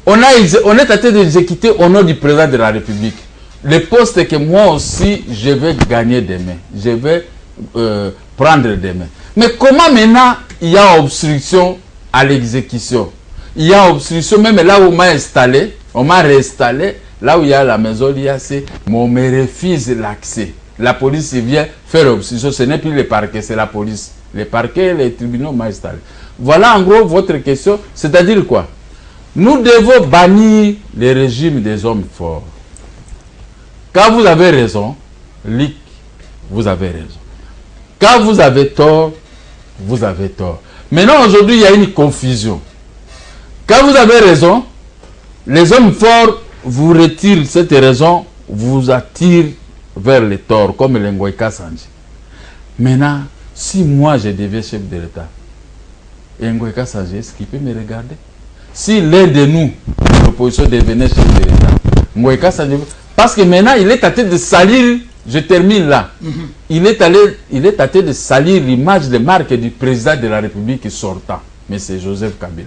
On est en train d'exécuter au nom du président de la République. Le poste que moi aussi, je vais gagner demain. Je vais prendre demain. Mais comment maintenant il y a obstruction à l'exécution? Il y a obstruction même là où on m'a installé, on m'a réinstallé, là où il y a la maison l'IAC, mais on me refuse l'accès. La police vient faire obstruction, ce n'est plus le parquet, c'est la police. Les parquets, les tribunaux m'ont installé. Voilà en gros votre question, c'est-à-dire quoi? Nous devons bannir les régimes des hommes forts. Quand vous avez raison, Lick, vous avez raison. Quand vous avez tort, vous avez tort. Maintenant, aujourd'hui, il y a une confusion. Quand vous avez raison, les hommes forts vous retirent cette raison, vous attirent vers les torts, comme le Ngoïka Sanje. Maintenant, si moi je deviens chef de l'État, et Ngoïka Sanje, est-ce qu'il peut me regarder? Si l'un de nous, l'opposition, devenait chef de l'État, Ngoïka Sanje, parce que maintenant, il est en train de salir. Je termine là. Il est en train de salir l'image de marque du président de la République sortant, M. Joseph Kabila,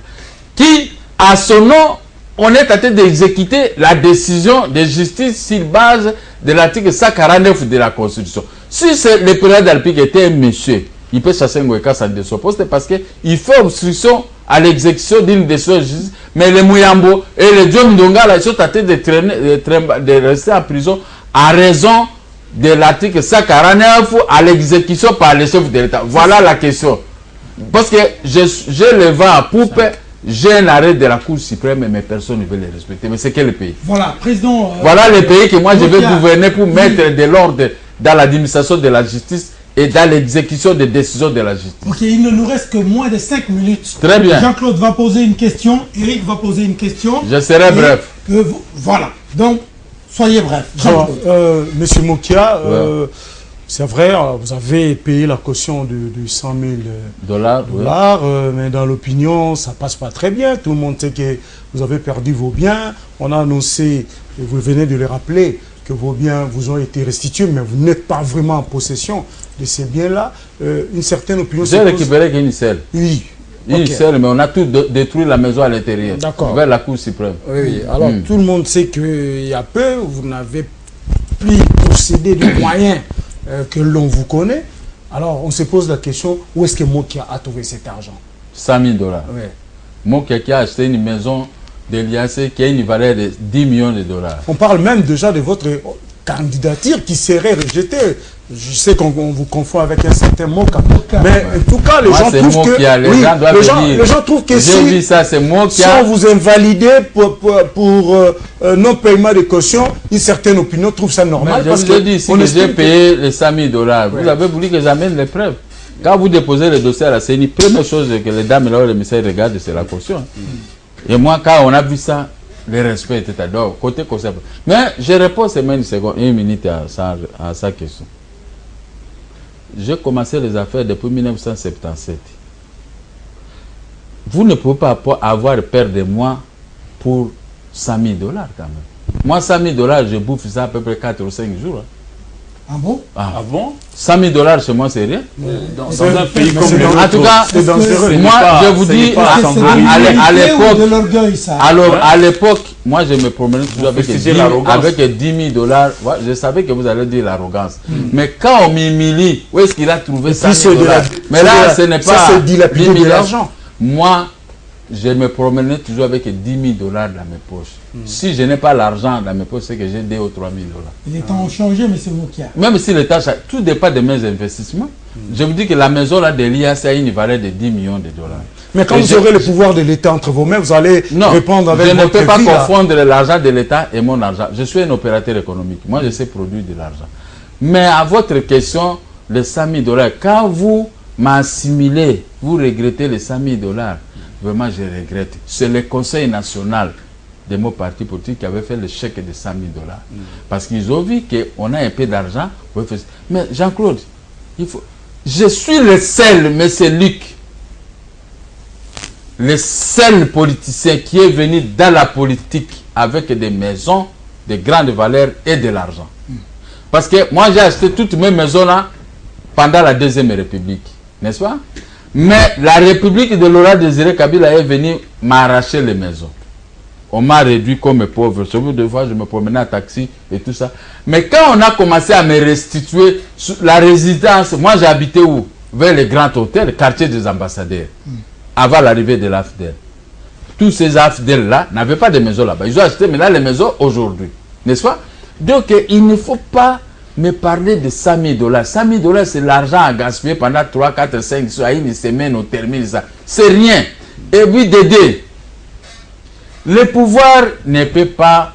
qui, à son nom, on est en train d'exécuter la décision de justice sur base de l'article 149 de la Constitution. Si le président de la République était un monsieur, il peut chasser Ngoïka Sanje de son poste parce qu'il fait obstruction à l'exécution d'une décision de justice. Mais les Mouyambo et les John Ndonga, ils sont en train de rester en prison à raison de l'article 149 à l'exécution par le chef de l'État. Voilà la question. Parce que j'ai le vent à poupe, j'ai un arrêt de la Cour suprême, mais personne ne veut les respecter. Mais c'est quel pays? Voilà, président. Voilà le pays que moi je vais gouverner pour mettre de l'ordre dans l'administration de la justice et dans l'exécution des décisions de la justice. Ok, il ne nous reste que moins de 5 minutes. Très bien. Jean-Claude va poser une question, Eric va poser une question. Je serai bref. Voilà, donc soyez bref. Alors, Monsieur Mokia, c'est vrai, vous avez payé la caution de 100 000 $, mais dans l'opinion, ça passe pas très bien. Tout le monde sait que vous avez perdu vos biens. On a annoncé, et vous venez de le rappeler, que vos biens vous ont été restitués, mais vous n'êtes pas vraiment en possession de ces biens-là. Une certaine opinion... J'ai récupéré qu'une seule. Oui. Une seule, mais on a tout détruit la maison à l'intérieur. D'accord. Vers la Cour suprême. Oui, alors tout le monde sait qu'il y a peu, vous n'avez plus possédé de moyens que l'on vous connaît. Alors on se pose la question, où est-ce que Mokia a trouvé cet argent? 100 000 $. Oui. Mokia qui a acheté une maison de l'IAC qui a une valeur de 10 millions de $. On parle même déjà de votre candidature qui serait rejetée. Je sais qu'on vous confond avec un certain Moka. Mais en tout cas, les gens trouvent que... Les gens trouvent que si on vous invalidez pour non-paiement de caution, une certaine opinion trouve ça normal. Mais je vous ai dit ici que j'ai payé les 100 000 $. Vous avez voulu que j'amène les preuves. Quand vous déposez le dossier à la CENI, première chose que les dames et les messieurs regardent, c'est la caution. Et moi, quand on a vu ça, le respect était à l'heure, côté concept. Mais je réponds seulement une minute à sa question. J'ai commencé les affaires depuis 1977. Vous ne pouvez pas avoir peur de moi pour 100 000 $ quand même. Moi, 100 000 $, je bouffe ça à peu près 4 ou 5 jours. Ah bon? Ah bon? 100 000 $ chez moi, c'est rien. Dans un pays comme le En tout cas, moi, je vous dis, à l'époque, de l'orgueil, ça. Alors, à l'époque, moi, je me promenais toujours avec 10 000 $. Ouais, je savais que vous allez dire l'arrogance. Mais quand on m'humilie, où est-ce qu'il a trouvé 100 000 $? Mais là, ce n'est pas 10 000 $. Moi, je me promenais toujours avec 10 000 $ dans mes poches. Si je n'ai pas l'argent dans mes poches, c'est que j'ai 2 ou 3 000 $. Les temps ont changé, mais c'est vous qui a. Même si l'État, tout dépend de mes investissements. Je vous dis que la maison là, de l'IAC a une valeur de 10 millions $. Mais quand vous aurez le pouvoir de l'État entre vos mains, vous allez répondre avec votre vie. Je ne peux pas confondre l'argent de l'État et mon argent. Je suis un opérateur économique. Moi, je sais produire de l'argent. Mais à votre question, les 100 000 $, quand vous m'assimilez, vous regrettez les 100 000 $, vraiment, je regrette. C'est le Conseil national de mon parti politique qui avait fait le chèque de 100 000 $. Parce qu'ils ont vu qu'on a un peu d'argent. Mais Jean-Claude, je suis le seul, mais c'est Luc, le seul politicien qui est venu dans la politique avec des maisons de grande valeur et de l'argent. Parce que moi, j'ai acheté toutes mes maisons là pendant la Deuxième République. N'est-ce pas? Mais la République de Laurent Désiré Kabila est venue m'arracher les maisons. On m'a réduit comme pauvre. Deux fois, je me promenais en taxi et tout ça. Mais quand on a commencé à me restituer la résidence, moi j'habitais où? Vers le grand hôtel, le quartier des ambassadeurs, avant l'arrivée de l'AFDEL. Tous ces AFDEL-là n'avaient pas de maison là-bas. Ils ont acheté maintenant les maisons aujourd'hui. N'est-ce pas? Donc, il ne faut pas me parler de 100 000 $. 100 000 $, c'est l'argent à gaspiller pendant 3, 4, 5, 6, une semaine, on termine ça. C'est rien. Et puis, Dédé, le pouvoir ne peut pas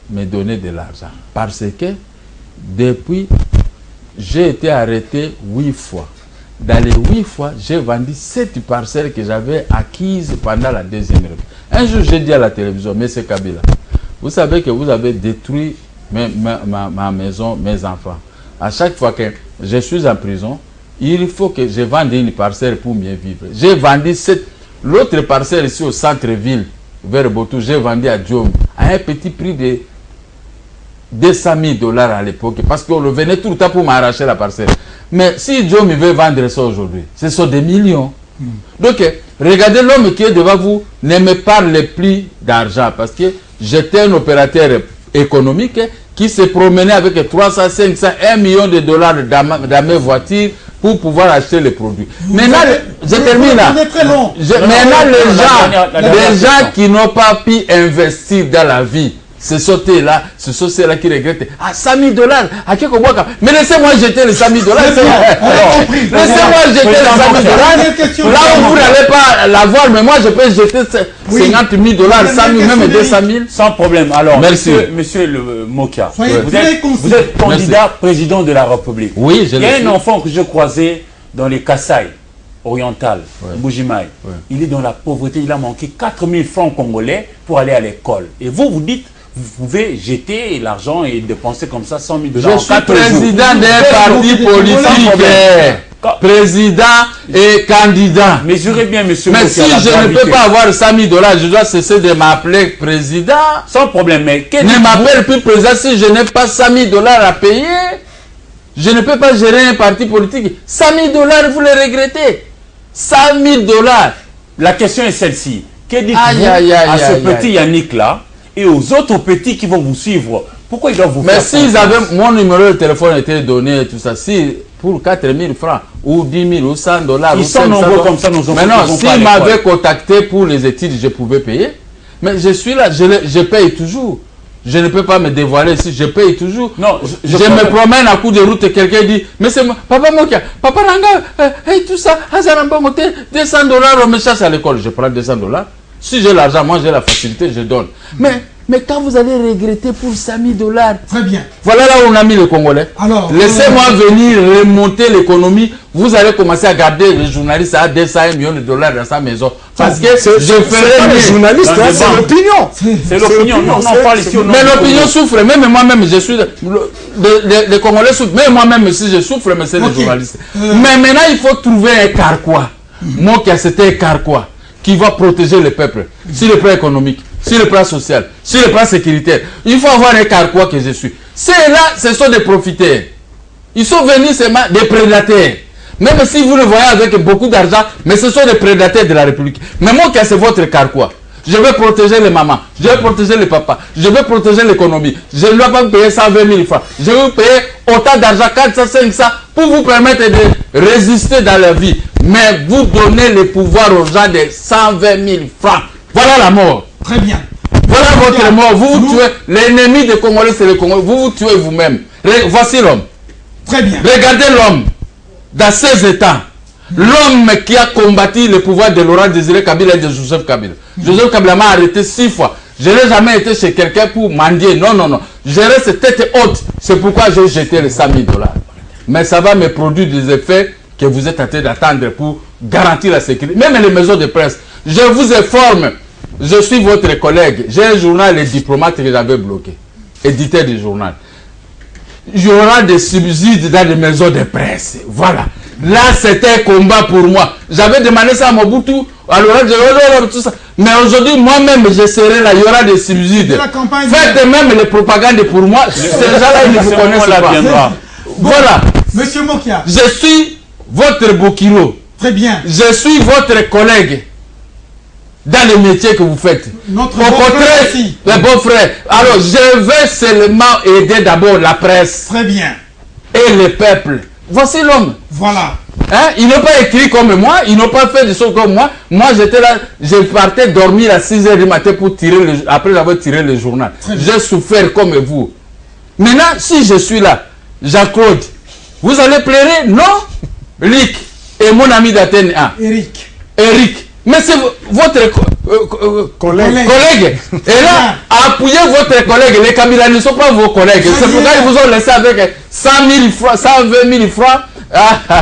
me donner de l'argent. Parce que, depuis, j'ai été arrêté 8 fois. Dans les 8 fois, j'ai vendu 7 parcelles que j'avais acquises pendant la Deuxième République. Un jour, j'ai dit à la télévision, M. Kabila, vous savez que vous avez détruit ma maison, mes enfants. À chaque fois que je suis en prison, il faut que je vende une parcelle pour mieux vivre. J'ai vendu l'autre parcelle ici au centre-ville, vers Botou, j'ai vendu à Diom à un petit prix de 200 000 $ à l'époque, parce qu'on venait tout le temps pour m'arracher la parcelle. Mais si Diom veut vendre ça aujourd'hui, ce sont des millions. Donc, regardez l'homme qui est devant vous, ne me parle plus d'argent, parce que j'étais un opérateur économique qui se promenait avec 300, 500, 1 million de dollars dans mes voitures pour pouvoir acheter les produits. Maintenant, je termine là. Maintenant, les gens qui n'ont pas pu investir dans la vie, ce sont ceux-là qui regrettent. Ah, 100 000 $, à qui qu'on voit. Mais laissez-moi jeter les 100 000 $. Laissez-moi jeter les 100 000 $. Là où vous n'allez pas l'avoir, mais moi je peux jeter 50 000 $, 100 000, même 200 000. Sans problème. Alors, merci. Monsieur le Moka, vous êtes candidat président de la République. Oui, il y a un enfant que je croisais dans les Kasaï orientales, Bujimaï. Il est dans la pauvreté, il a manqué 4 000 francs congolais pour aller à l'école. Et vous dites, vous pouvez jeter l'argent et dépenser comme ça 100 000 $. Je suis président d'un parti politique. Président et candidat. Mesurez bien, monsieur. Mais si je ne peux pas avoir 100 000 $, je dois cesser de m'appeler président. Sans problème. Mais ne m'appelle plus président si je n'ai pas 100 000 $ à payer. Je ne peux pas gérer un parti politique. 100 000 $, vous le regrettez. 100 000 $. La question est celle-ci. Que dites-vous à ce petit Yannick là et aux autres petits qui vont vous suivre? Pourquoi ils doivent vous faire? Mais s'ils avaient mon numéro de téléphone était donné, tout ça, si pour 4 000 francs ou 10 000 ou 100 $, ils sont nombreux comme ça, nous. Mais non, s'ils m'avaient contacté pour les études, je pouvais payer. Mais je suis là, je paye toujours. Je ne peux pas me dévoiler si je paye toujours. Non, je me promène à coup de route et quelqu'un dit, mais c'est moi, Papa Mokia, Papa Nanga, tout ça, 200 $, on me chasse à l'école, je prends 200 $. Si j'ai l'argent, moi j'ai la facilité, je donne. Mais quand vous allez regretter pour 100 000 $, très bien. Voilà là où on a mis les Congolais. Alors, laissez-moi venir remonter l'économie. Vous allez commencer à garder les journalistes à 200 millions de $, dans sa maison. Parce que je ferai les journalistes, c'est l'opinion. C'est l'opinion. Non, on parle ici. Mais l'opinion souffre. Même moi-même, je suis. Les Congolais souffrent. Même moi-même, si je souffre, mais c'est les journalistes. Mais maintenant, il faut trouver un carquois. Moi qui a c'était un carquois qui va protéger le peuple sur le plan économique, sur le plan social, sur le plan sécuritaire. Il faut avoir un carquois que je suis. C'est là, ce sont des profiteurs. Ils sont venus seulement des prédateurs. Même si vous le voyez avec beaucoup d'argent, mais ce sont des prédateurs de la République. Mais moi, c'est votre carquois. Je vais protéger les mamans, je vais protéger les papas, je vais protéger l'économie. Je ne dois pas vous payer 120 000 francs. Je vais vous payer autant d'argent, 400, 500, pour vous permettre de résister dans la vie. Mais vous donnez le pouvoir aux gens de 120 000 francs. Voilà la mort. Très bien. Voilà votre mort. Vous tuez. L'ennemi des Congolais, c'est le Congolais. Vous vous tuez vous-même. Voici l'homme. Très bien. Regardez l'homme dans ses états. L'homme qui a combattu le pouvoir de Laurent Désiré Kabila et de Joseph Kabila. Joseph Kabila m'a arrêté 6 fois. Je n'ai jamais été chez quelqu'un pour mendier. Non, non, non. Je reste tête haute. C'est pourquoi j'ai jeté les 100 000 $. Mais ça va me produire des effets que vous êtes en train d'attendre pour garantir la sécurité. Même les maisons de presse. Je vous informe. Je suis votre collègue. J'ai un journal, les diplomates que j'avais bloqué. Éditeur du journal. Il y aura des subsides dans les maisons de presse. Voilà. Là, c'était un combat pour moi. J'avais demandé ça à Mobutu. Alors, tout ça. Mais aujourd'hui, moi-même, je serai là. Il y aura des subsides. Faites même les propagandes pour moi. Ces gens-là, ils ne vous connaissent pas. Voilà. Monsieur Mokia. Je suis votre Bokilo. Très bien. Je suis votre collègue dans le métier que vous faites. Notre beau-frère aussi. Le beau-frère. Alors, je vais seulement aider d'abord la presse. Très bien. Et le peuple. Voici l'homme. Voilà. Hein? Ils n'ont pas écrit comme moi, ils n'ont pas fait des choses comme moi. Moi, j'étais là, je partais dormir à 6 h du matin pour tirer après avoir tiré le journal. J'ai souffert comme vous. Maintenant, si je suis là, Jean-Claude, vous allez pleurer? Non. Rick et mon ami d'Athènes 1. Eric. Mais c'est votre collègue. Et là, appuyez votre collègue. Les Kabila ne sont pas vos collègues. C'est pourquoi ils vous ont laissé avec 100 000 francs, 120 000 francs.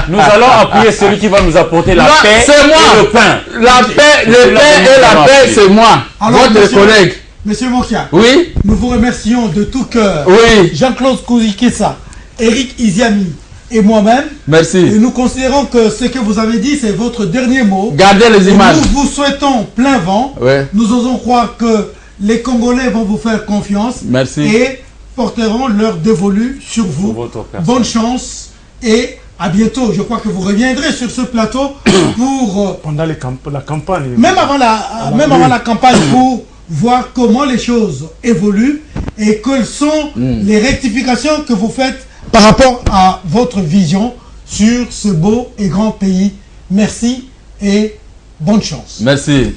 Nous allons appuyer celui qui va nous apporter la paix et le pain. La paix, le pain et la paix, c'est moi. Alors, votre collègue. Monsieur Mokia. Oui. Nous vous remercions de tout cœur. Oui. Jean-Claude Kouzikessa, Eric Iziami et moi-même. Merci. Et nous considérons que ce que vous avez dit, c'est votre dernier mot. Gardez les images. Nous vous souhaitons plein vent. Ouais. Nous osons croire que les Congolais vont vous faire confiance. Merci. Et porteront leur dévolu sur vous. Bonne chance et à bientôt. Je crois que vous reviendrez sur ce plateau pour... pendant la campagne. Même avant la campagne pour voir comment les choses évoluent et quelles sont les rectifications que vous faites par rapport à votre vision sur ce beau et grand pays. Merci et bonne chance. Merci.